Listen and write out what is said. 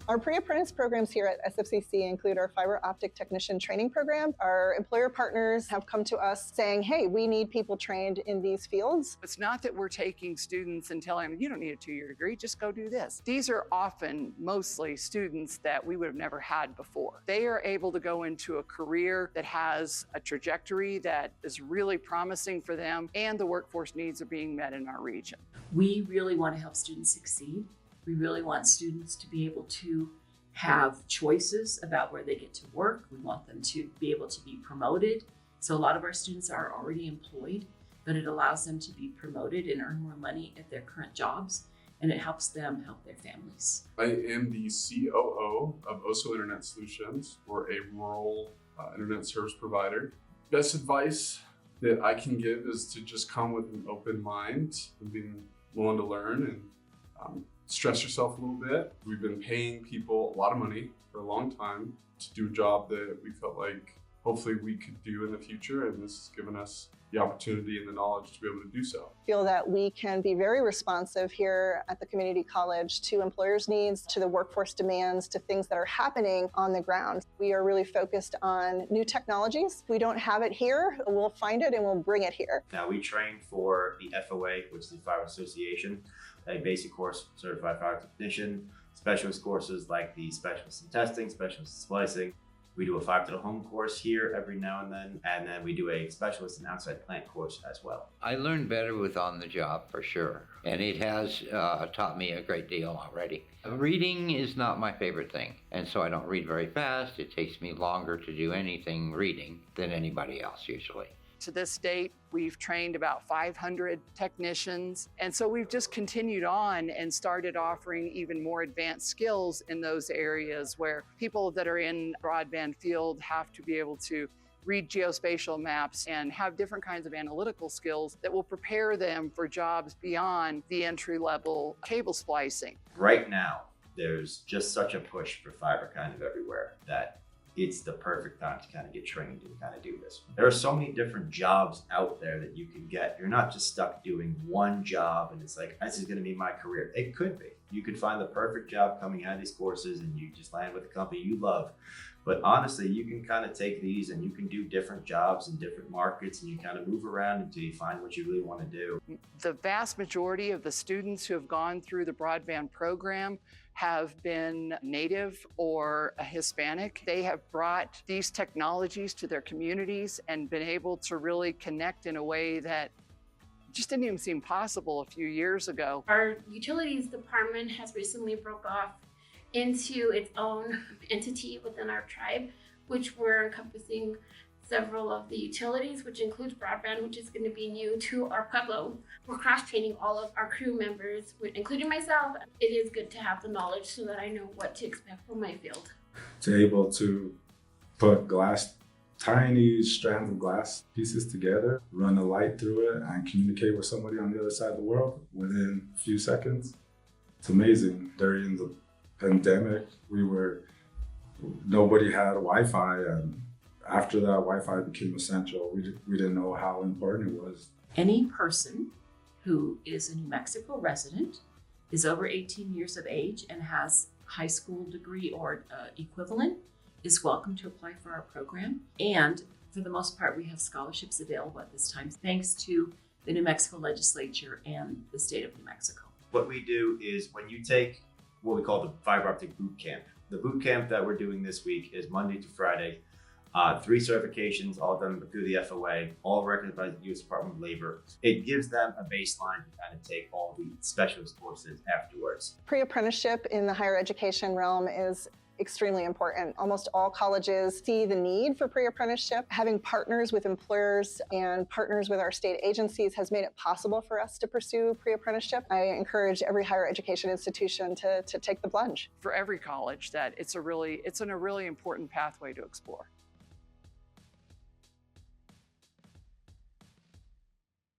Our pre-apprentice programs here at SFCC include our fiber optic technician training program. Our employer partners have come to us saying, hey, we need people trained in these fields. It's not that we're taking students and telling them, you don't need a 2-year degree, just go do this. These are often mostly students that we would have never had before. They are able to go into a career that has a trajectory that is really promising for them, and the workforce needs are being met in our region. We really want to help students succeed. We really want students to be able to have choices about where they get to work. We want them to be able to be promoted. So a lot of our students are already employed, but it allows them to be promoted and earn more money at their current jobs, and it helps them help their families. I am the COO of OSO Internet Solutions. We're a rural internet service provider. Best advice that I can give is to just come with an open mind and being willing to learn and stress yourself a little bit. We've been paying people a lot of money for a long time to do a job that we felt like hopefully we could do in the future, and this has given us the opportunity and the knowledge to be able to do so. I feel that we can be very responsive here at the community college to employers' needs, to the workforce demands, to things that are happening on the ground. We are really focused on new technologies. If we don't have it here, we'll find it and we'll bring it here. Now, we train for the FOA, which is the Fiber Association, a basic course, certified fiber technician, specialist courses like the specialist in testing, specialist in splicing. We do a fiber to the home course here every now and then we do a specialist in outside plant course as well. I learned better with on the job for sure, and it has taught me a great deal already. Reading is not my favorite thing, and so I don't read very fast. It takes me longer to do anything reading than anybody else usually. To this date, we've trained about 500 technicians. And so we've just continued on and started offering even more advanced skills in those areas where people that are in broadband field have to be able to read geospatial maps and have different kinds of analytical skills that will prepare them for jobs beyond the entry-level cable splicing. Right now, there's just such a push for fiber kind of everywhere that it's the perfect time to kind of get trained and kind of do this. There are so many different jobs out there that you can get. You're not just stuck doing one job and it's like, this is going to be my career. It could be. You could find the perfect job coming out of these courses and you just land with a company you love. But honestly, you can kind of take these and you can do different jobs in different markets and you kind of move around until you find what you really want to do. The vast majority of the students who have gone through the broadband program have been Native or a Hispanic. They have brought these technologies to their communities and been able to really connect in a way that just didn't even seem possible a few years ago. Our utilities department has recently broke off into its own entity within our tribe, which we're encompassing several of the utilities, which includes broadband, which is going to be new to our pueblo. We're cross-training all of our crew members, including myself. It is good to have the knowledge so that I know what to expect from my field. To be able to put tiny strands of glass pieces together, run a light through it, and communicate with somebody on the other side of the world within a few seconds. It's amazing. During the pandemic, nobody had Wi-Fi, and after that, Wi-Fi became essential. We didn't know how important it was. Any person who is a New Mexico resident, is over 18 years of age, and has high school degree or equivalent is welcome to apply for our program. And for the most part, we have scholarships available at this time, thanks to the New Mexico legislature and the state of New Mexico. What we do is when you take what we call the fiber optic boot camp. The boot camp that we're doing this week is Monday to Friday. 3 certifications, all done through the FOA, all recognized by the U.S. Department of Labor. It gives them a baseline to kind of take all the specialist courses afterwards. Pre-apprenticeship in the higher education realm is extremely important. Almost all colleges see the need for pre-apprenticeship. Having partners with employers and partners with our state agencies has made it possible for us to pursue pre-apprenticeship. I encourage every higher education institution to take the plunge. For every college, that it's a really important pathway to explore.